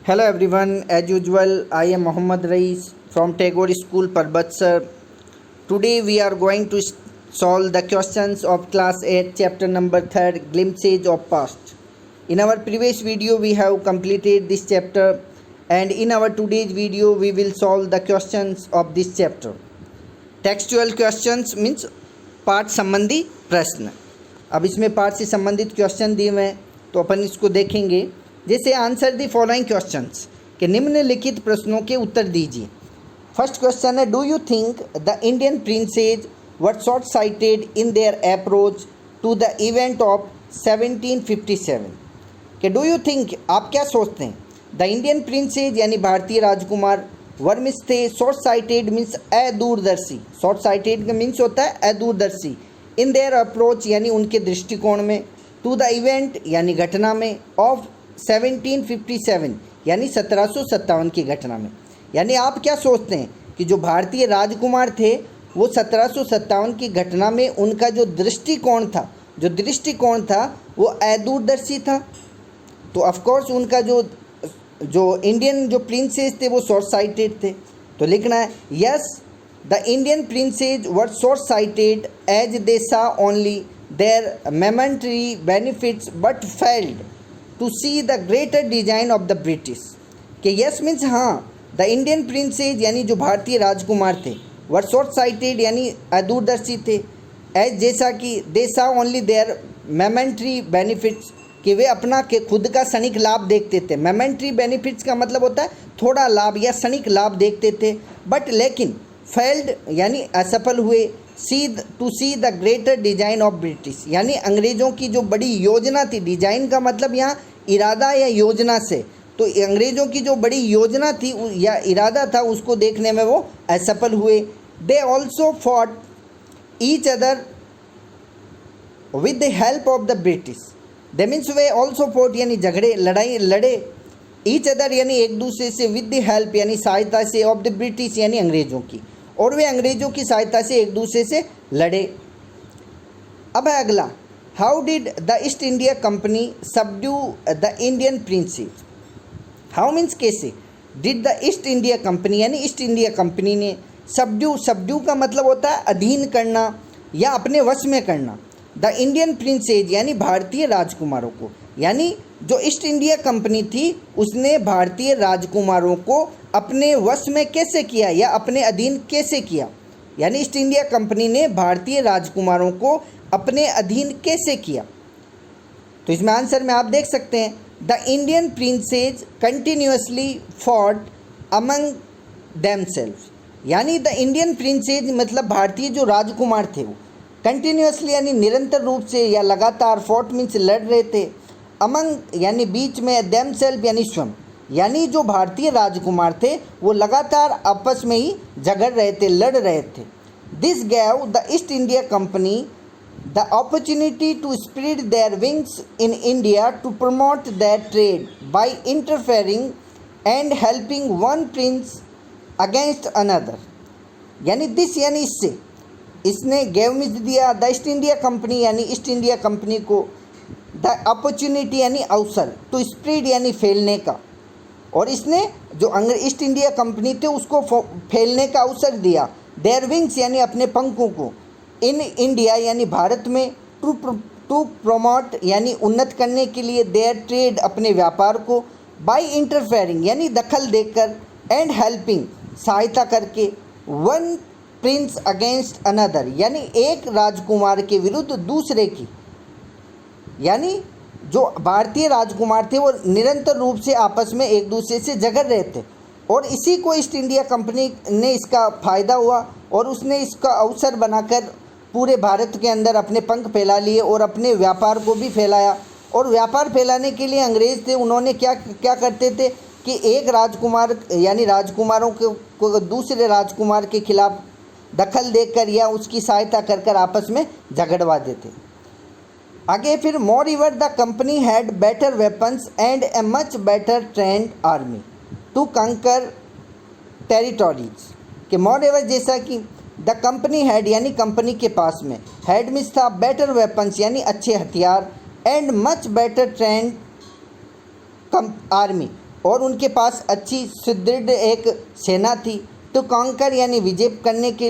Hello everyone, as usual, I am Mohammad Rais from Tagore School, Parbatsar. Today we are going to solve the questions of class 8, chapter number 3, Glimpses of Past. In our previous video, we have completed this chapter, and in our today's video, we will solve the questions of this chapter. Textual questions means पाठ संबंधी प्रश्न. अब इसमें पाठ से संबंधित question दिए हुए हैं तो अपन इसको देखेंगे. जैसे आंसर दी फॉलोइंग क्वेश्चंस के निम्नलिखित प्रश्नों के उत्तर दीजिए. फर्स्ट क्वेश्चन है, do you think the Indian princes were short sighted in their approach to the event of 1757. कि डू यू थिंक, आप क्या सोचते हैं, द इंडियन प्रिंसेज यानी भारतीय राजकुमार वर मीन्स थे, शॉर्ट साइटेड मीन्स अदूरदर्शी, शॉर्ट साइटेड का मीन्स होता है अदूरदर्शी, इन देयर अप्रोच यानी उनके दृष्टिकोण में, टू द इवेंट यानी घटना में, ऑफ 1757 यानी 1757 की घटना में. यानी आप क्या सोचते हैं कि जो भारतीय राजकुमार थे वो 1757 की घटना में उनका जो दृष्टिकोण था वो अदूरदर्शी था. तो ऑफकोर्स उनका जो इंडियन जो प्रिंसेस थे वो शॉर्ट साइटेड थे. तो लिखना है, yes the Indian princes were short sighted as they saw only their momentary benefits but failed to see the greater design of the British. कि यस मीन्स हाँ, द इंडियन प्रिंसेज यानी जो भारतीय राजकुमार थे वर शॉर्ट साइटेड यानी अदूरदर्शी थे, as जैसा कि दे saw only their momentary benefits कि वे अपना के खुद का क्षणिक लाभ देखते थे. मोमेंटरी बेनिफिट्स का मतलब होता है थोड़ा लाभ या क्षणिक लाभ देखते थे. बट लेकिन फेल्ड यानी असफल हुए, to see the greater design of British यानी अंग्रेज़ों की जो बड़ी योजना थी. डिजाइन का मतलब यहाँ इरादा या योजना से, तो अंग्रेज़ों की जो बड़ी योजना थी या इरादा था उसको देखने में वो असफल हुए. They also fought each other with the help of the British. They means way also fought यानी लड़े, ईच अदर यानी एक दूसरे से, विद द हेल्प यानी सहायता से, ऑफ द ब्रिटिश यानी अंग्रेज़ों की, और वे अंग्रेज़ों की सहायता से एक दूसरे से लड़े. अब है अगला, how did the East India Company subdue the Indian princes. How means कैसे, did the East India Company यानी ईस्ट इंडिया कंपनी ने, सबड्यू का मतलब होता है अधीन करना या अपने वश में करना, द इंडियन प्रिंसेज यानी भारतीय राजकुमारों को. यानी जो ईस्ट इंडिया कंपनी थी उसने भारतीय राजकुमारों को अपने वश में कैसे किया या अपने अधीन कैसे किया. यानी ईस्ट इंडिया कंपनी ने भारतीय राजकुमारों को अपने अधीन कैसे किया. तो इसमें आंसर में आप देख सकते हैं, the Indian princes continuously fought among themselves. यानी द इंडियन प्रिंसेज मतलब भारतीय जो राजकुमार थे वो कंटिन्यूसली यानी निरंतर रूप से या लगातार, फॉट मीन्स लड़ रहे थे, अमंग यानी बीच में, देमसेल्फ यानी स्वयं, यानी जो भारतीय राजकुमार थे वो लगातार आपस में ही झगड़ रहे थे, लड़ रहे थे. This gave the East India Company the opportunity to spread their wings in India to promote their trade by interfering and helping one prince against another. यानी दिस यानी इससे, इसने गेव मीन्स दिया, द ईस्ट इंडिया कंपनी यानी East India Company को, the opportunity यानी अवसर, to spread यानी फैलने का, और इसने जो ईस्ट इंडिया कंपनी थे उसको फैलने का अवसर दिया, देयर विंग्स यानी अपने पंखों को, इन इंडिया यानी भारत में, टू प्रमोट यानी उन्नत करने के लिए, देयर ट्रेड अपने व्यापार को, बाय इंटरफेयरिंग यानी दखल देकर, एंड हेल्पिंग सहायता करके, वन प्रिंस अगेंस्ट अनदर यानी एक राजकुमार के विरुद्ध दूसरे की. यानी जो भारतीय राजकुमार थे वो निरंतर रूप से आपस में एक दूसरे से झगड़ रहे थे, और इसी को ईस्ट इंडिया कंपनी ने इसका फ़ायदा हुआ और उसने इसका अवसर बनाकर पूरे भारत के अंदर अपने पंख फैला लिए और अपने व्यापार को भी फैलाया. और व्यापार फैलाने के लिए अंग्रेज़ थे, उन्होंने क्या करते थे कि एक राजकुमार यानी राजकुमारों को दूसरे राजकुमार के खिलाफ दखल देकर या उसकी सहायता कर आपस में झगड़वा देते. आगे फिर, moreover the company had better weapons and a much better trained army to conquer territories. कि मोर इवर जैसा कि द कंपनी हैड यानी कंपनी के पास में, हैड मीन्स था बेटर वेपन्स यानी अच्छे हथियार, and much better trained army और उनके पास अच्छी सुदृढ़ एक सेना थी। टू कॉन्कर यानी विजय करने के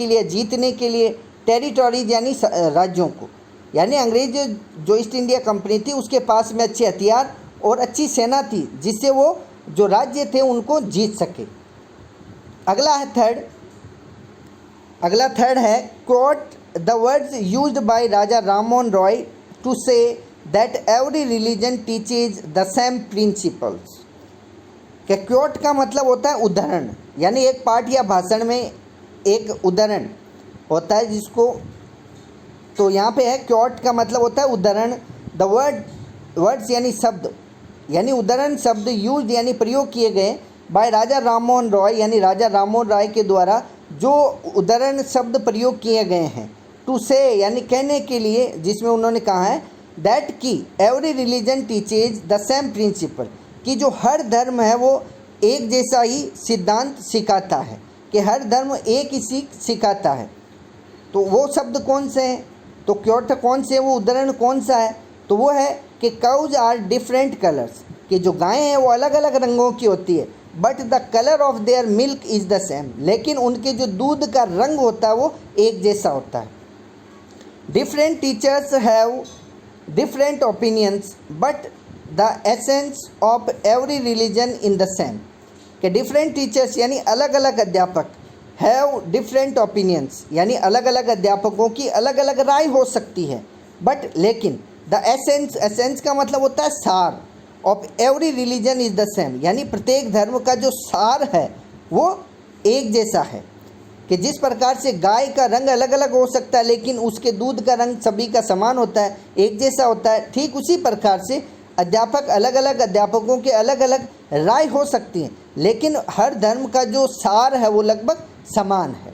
लिए, जीतने के लिए। टेरिटोरीज यानी राज्यों को, यानी अंग्रेज जो ईस्ट इंडिया कंपनी थी उसके पास में अच्छे हथियार और अच्छी सेना थी जिससे वो जो राज्य थे उनको जीत सके। अगला थर्ड है quote the words used by Raja Rammohan Roy to say that every religion teaches the same principles. कि क्योट का मतलब होता है उदाहरण, यानी एक पाठ या भाषण में एक उदाहरण होता है जिसको, तो यहाँ पे है क्योट का मतलब होता है उदाहरण। द वर्ड्स यानी शब्द, यानी उदाहरण शब्द यूज यानी प्रयोग किए गए बाय राजा राममोहन रॉय, यानी राजा राममोहन राय के द्वारा जो उदाहरण शब्द प्रयोग किए गए हैं। टू से यानी कहने के लिए, जिसमें उन्होंने कहा है दैट की every religion teaches the same principle, कि जो हर धर्म है वो एक जैसा ही सिद्धांत सिखाता है, कि हर धर्म एक ही सीख सिखाता है। तो वो शब्द कौन से हैं, तो क्योट कौन से, वो उदाहरण कौन सा है, तो वो है कि काउज आर डिफरेंट कलर्स, कि जो गायें हैं वो अलग अलग रंगों की होती है, but the colour of their milk is the same, लेकिन उनके जो दूध का रंग होता है वो एक जैसा होता है। Different teachers have different opinions but the essence of every religion in the same, कि डिफरेंट टीचर्स यानी अलग अलग अध्यापक, हैव डिफरेंट ओपिनियंस यानी अलग अलग अध्यापकों की अलग अलग राय हो सकती है, बट लेकिन द एसेंस का मतलब होता है सार, of every religion is the same, यानी प्रत्येक धर्म का जो सार है वो एक जैसा है। कि जिस प्रकार से गाय का रंग अलग अलग हो सकता है लेकिन उसके दूध का रंग सभी का समान होता है, एक जैसा होता है, ठीक उसी प्रकार से अध्यापक अलग अलग अध्यापकों के अलग अलग राय हो सकती हैं, लेकिन हर धर्म का जो सार है वो लगभग समान है।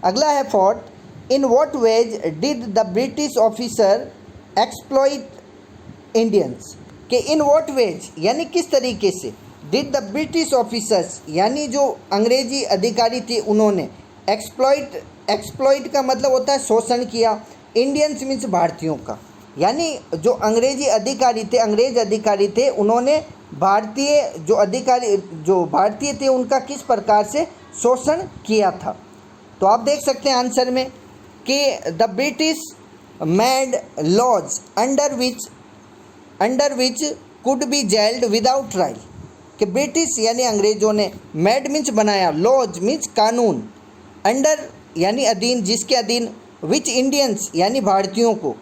अगला है fourth, in what ways did the British officer exploit Indians, कि इन व्हाट वेज यानी किस तरीके से, डिड द ब्रिटिश ऑफिसर्स यानी जो अंग्रेजी अधिकारी थे उन्होंने, एक्सप्लॉइट का मतलब होता है शोषण किया, इंडियंस मीन्स भारतीयों का, यानी जो अंग्रेज अधिकारी थे उन्होंने जो भारतीय थे उनका किस प्रकार से शोषण किया था। तो आप देख सकते हैं आंसर में कि the British made laws under which could be jailed without trial, कि ब्रिटिश यानी अंग्रेजों ने, मेड मीन्स बनाया, लॉज मीन्स कानून, अंडर यानी अधीन, जिसके अधीन, विच इंडियंस यानी भारतीयों को,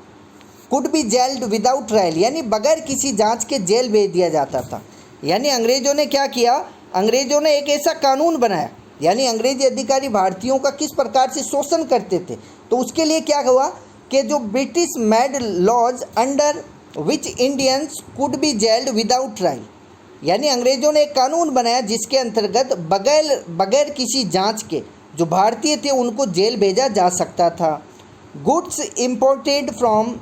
could be jailed without trial यानी बगैर किसी जांच के जेल भेज दिया जाता था। यानी अंग्रेजों ने क्या किया, अंग्रेजों ने एक ऐसा कानून बनाया, यानी अंग्रेजी अधिकारी भारतीयों का किस प्रकार से शोषण करते थे, तो उसके लिए क्या हुआ कि जो British made laws under which Indians could be jailed without trial, यानी अंग्रेजों ने एक कानून बनाया जिसके अंतर्गत बगैर किसी जांच के जो भारतीय थे उनको जेल भेजा जा सकता था। Goods imported from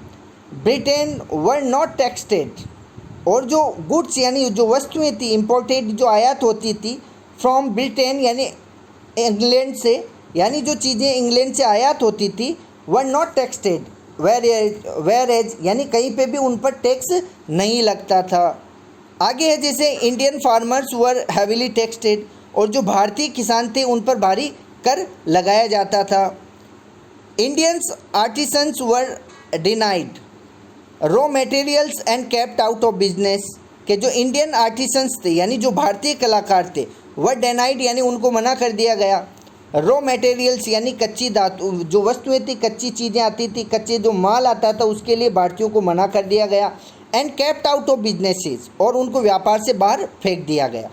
Britain were not taxed, और जो गुड्स यानी जो वस्तुएं थी इम्पोर्टेड जो आयात होती थी, फ्रॉम ब्रिटेन यानी इंग्लैंड से, यानी जो चीज़ें इंग्लैंड से आयात होती थी, were not taxed whereas यानी कहीं पे भी उन पर टैक्स नहीं लगता था। आगे है जैसे इंडियन फार्मर्स वर हैविली टैक्सड, और जो भारतीय किसान थे उन पर भारी कर लगाया जाता था। Indians artisans were denied raw materials and kept out of business, के जो इंडियन आर्टिसंस थे यानी जो भारतीय कलाकार थे, वर डिनाइड यानी उनको मना कर दिया गया। रॉ मटेरियल्स यानी कच्ची धातु जो वस्तुएं थी, कच्ची चीज़ें आती थी, कच्चे जो माल आता था उसके लिए भारतीयों को मना कर दिया गया। And kept out of businesses, और उनको व्यापार से बाहर फेंक दिया गया।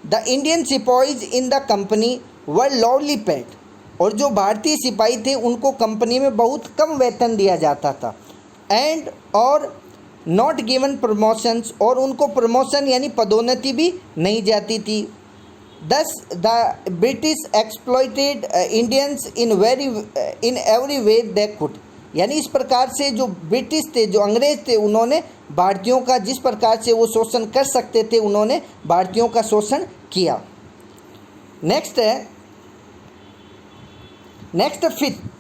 The Indian sepoys in the company were lowly paid, और जो भारतीय सिपाही थे उनको कंपनी में बहुत कम वेतन दिया जाता था। एंड और नॉट गिवन प्रमोशंस, और उनको प्रमोशन यानी पदोन्नति भी नहीं जाती थी। दस the British exploited Indians in every way they could, यानी इस प्रकार से जो ब्रिटिश थे, जो अंग्रेज थे, उन्होंने भारतीयों का जिस प्रकार से वो शोषण कर सकते थे उन्होंने भारतीयों का शोषण किया। नेक्स्ट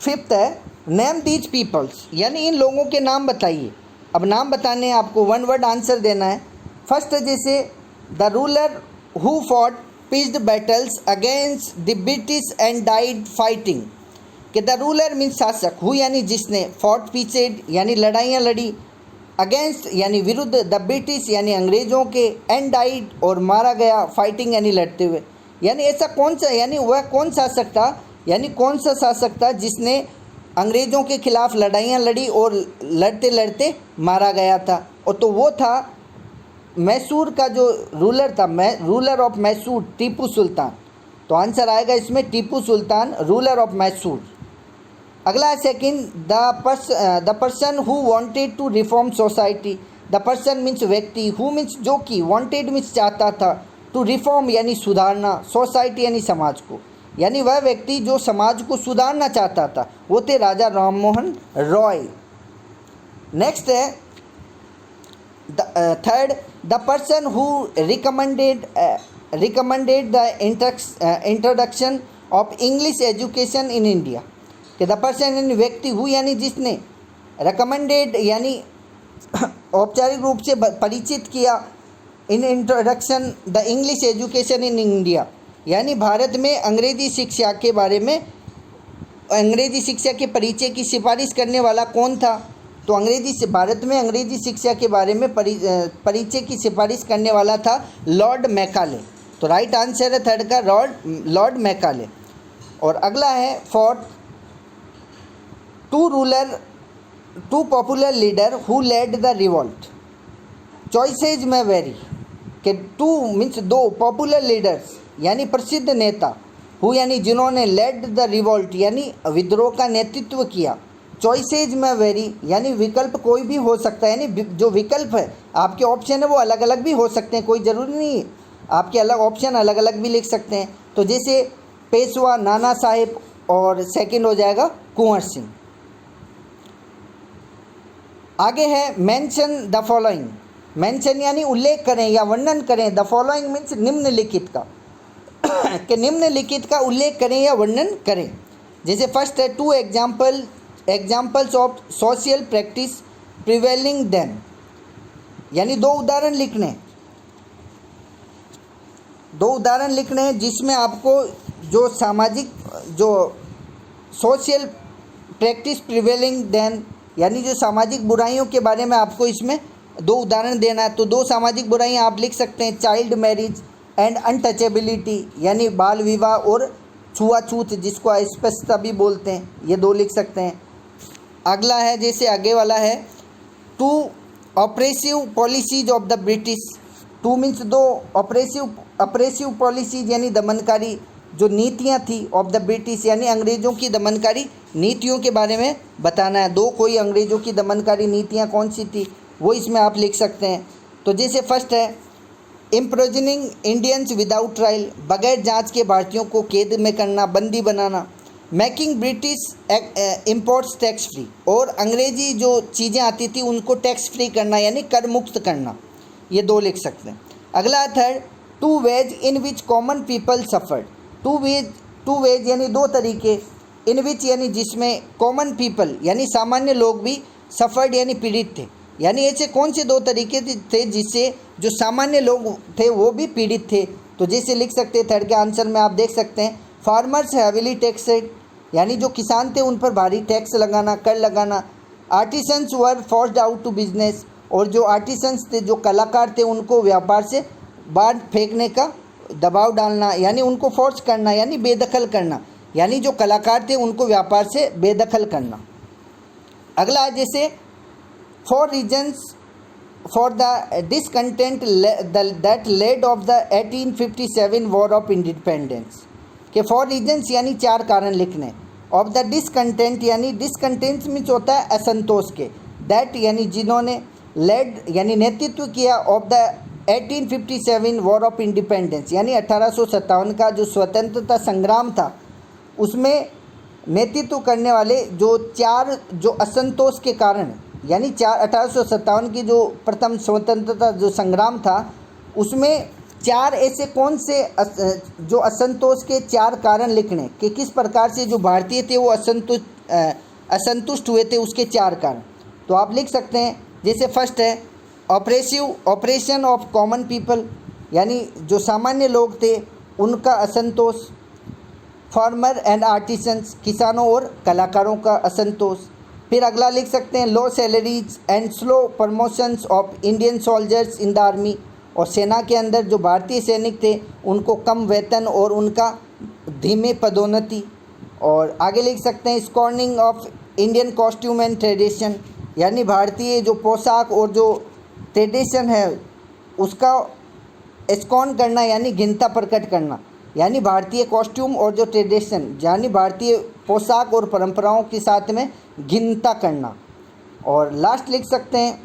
फिफ्थ है नेम दीज पीपल्स, यानी इन लोगों के नाम बताइए। अब नाम बताने हैं आपको, वन वर्ड आंसर देना है। फर्स्ट जैसे the ruler who fought pitched battles against the British and died fighting, कि द रूलर मीन्स शासक, हु यानी जिसने, फॉट पिचेड यानी लड़ाइयाँ लड़ी, अगेंस्ट यानी विरुद्ध, द ब्रिटिश यानी अंग्रेज़ों के, एंड डाइड और मारा गया, फाइटिंग यानी लड़ते हुए। यानी ऐसा कौन सा, यानी वह कौन शासक था, यानी कौन सा शासक था जिसने अंग्रेज़ों के खिलाफ लड़ाइयाँ लड़ी और लड़ते लड़ते मारा गया था, और तो वो था मैसूर का जो रूलर था, रूलर ऑफ मैसूर, टीपू सुल्तान। तो आंसर आएगा इसमें टीपू सुल्तान, रूलर ऑफ मैसूर। अगला है second, the person who wanted to reform society. The person means व्यक्ति, हु मीन्स जो कि, वांटेड मीन्स चाहता था, टू रिफॉर्म यानी सुधारना, सोसाइटी यानी समाज को, यानी वह व्यक्ति जो समाज को सुधारना चाहता था, वो थे राजा राममोहन रॉय। नेक्स्ट है third, the person who recommended the introduction of English education in India, कि द पर्सन यानी व्यक्ति, हु यानी जिसने, रिकमेंडेड यानी औपचारिक रूप से परिचित किया, in introduction the English education in India, यानी भारत में अंग्रेजी शिक्षा के बारे में, अंग्रेजी शिक्षा के परिचय की सिफारिश करने वाला कौन था? तो भारत में अंग्रेजी शिक्षा के बारे में परिचय की सिफारिश करने वाला था लॉर्ड मैकाले। तो राइट आंसर है थर्ड का लॉर्ड मैकाले। और अगला है fourth, two popular leader who led the revolt. Choices में वेरी, कि टू मीन्स दो, पॉपुलर लीडर्स यानी प्रसिद्ध नेता, हु यानी जिन्होंने, लेड द रिवॉल्ट यानी विद्रोह का नेतृत्व किया। चॉइसेज में वेरी यानी विकल्प कोई भी हो सकता है, यानी जो विकल्प है आपके ऑप्शन है वो अलग अलग भी हो सकते हैं, कोई ज़रूरी नहीं है, आपके अलग ऑप्शन अलग अलग भी लिख सकते हैं। तो जैसे पेशवा, नाना साहेब, और सेकंड हो जाएगा कुंवर सिंह। आगे है मेंशन द फॉलोइंग। मेंशन यानी उल्लेख करें या वर्णन करें, द फॉलोइंग मीन्स निम्नलिखित का कि निम्नलिखित का उल्लेख करें या वर्णन करें। जैसे फर्स्ट है two examples of social practice prevailing then, यानी दो उदाहरण लिखने हैं जिसमें आपको जो सामाजिक, जो सोशल प्रैक्टिस प्रिवेलिंग देन, यानी जो सामाजिक बुराइयों के बारे में आपको इसमें दो उदाहरण देना है। तो दो सामाजिक बुराइयां आप लिख सकते हैं, चाइल्ड मैरिज एंड अनटचेबिलिटी, यानी बाल विवाह और छुआछूत, जिसको अस्पृश्यता भी बोलते हैं, ये दो लिख सकते हैं। अगला है, जैसे आगे वाला है, two oppressive policies of the British. Two means दो, ऑपरेसिव पॉलिसीज यानी दमनकारी जो नीतियाँ थी, ऑफ द ब्रिटिश यानी अंग्रेज़ों की दमनकारी नीतियों के बारे में बताना है। दो कोई अंग्रेज़ों की दमनकारी नीतियाँ कौन सी थी वो इसमें आप लिख सकते हैं। तो जैसे फर्स्ट है इम्प्रिजनिंग इंडियंस विदाउट ट्रायल, बगैर जांच के भारतीयों को कैद में करना, बंदी बनाना। Making British imports tax free, और अंग्रेजी जो चीज़ें आती थी उनको टैक्स फ्री करना यानी कर मुक्त करना, ये दो लिख सकते हैं। अगला third, two ways in which common people suffered. Two ways यानी दो तरीके, इन विच यानी जिसमें, कॉमन पीपल यानी सामान्य लोग भी, सफर्ड यानी पीड़ित थे, यानी ऐसे कौन से दो तरीके थे जिससे जो सामान्य लोग थे वो भी पीड़ित थे। तो जैसे लिख सकते हैं थर्ड के आंसर में आप देख सकते हैं, फार्मर्स हैविली टैक्सेड, यानी जो किसान थे उन पर भारी टैक्स लगाना, कर लगाना। Artisans were forced out to business, और जो आर्टिसंस थे, जो कलाकार थे, उनको व्यापार से बाहर फेंकने का दबाव डालना, यानी उनको फोर्स करना, यानी बेदखल करना, यानी जो कलाकार थे उनको व्यापार से बेदखल करना। अगला है जैसे for reasons for the discontent that laid off the 1857 war of independence, के फॉर रीजन्स यानी चार कारण लिखने, ऑफ द डिसकंटेंट यानी डिसकंटेंट मीन्स होता है असंतोष के, दैट यानी जिन्होंने, लेड यानी नेतृत्व किया, of the 1857 war of independence यानी 1857 का जो स्वतंत्रता संग्राम था उसमें नेतृत्व करने वाले जो चार जो असंतोष के कारण, यानी 1857 की जो प्रथम स्वतंत्रता जो संग्राम था उसमें चार ऐसे कौन से जो असंतोष के चार कारण लिखने कि किस प्रकार से जो भारतीय थे वो असंतुष्ट हुए थे, उसके चार कारण। तो आप लिख सकते हैं, जैसे फर्स्ट है ऑपरेशन ऑफ कॉमन पीपल, यानी जो सामान्य लोग थे उनका असंतोष। फार्मर एंड आर्टिसंस, किसानों और कलाकारों का असंतोष। फिर अगला लिख सकते हैं low salaries and slow promotions of Indian soldiers in the army, और सेना के अंदर जो भारतीय सैनिक थे उनको कम वेतन और उनका धीमे पदोन्नति। और आगे लिख सकते हैं scorning of Indian costume and tradition, यानी भारतीय जो पोशाक और जो ट्रेडिशन है उसका स्कॉन करना यानी घिनता प्रकट करना, यानी भारतीय कॉस्ट्यूम और जो ट्रेडिशन यानी भारतीय पोशाक और परंपराओं के साथ में घिनता करना। और लास्ट लिख सकते हैं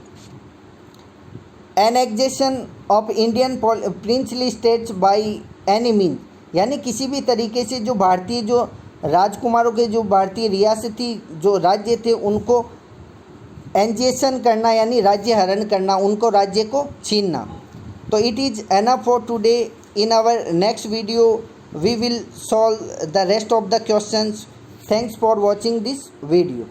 annexation of Indian princely states by any mean, यानी किसी भी तरीके से जो भारतीय जो राजकुमारों के जो भारतीय रियासती जो राज्य थे उनको एनेक्सेशन करना यानी राज्य हरण करना, उनको राज्य को छीनना। तो it is enough for today. In our next video we will solve the rest of the questions. Thanks for watching this video.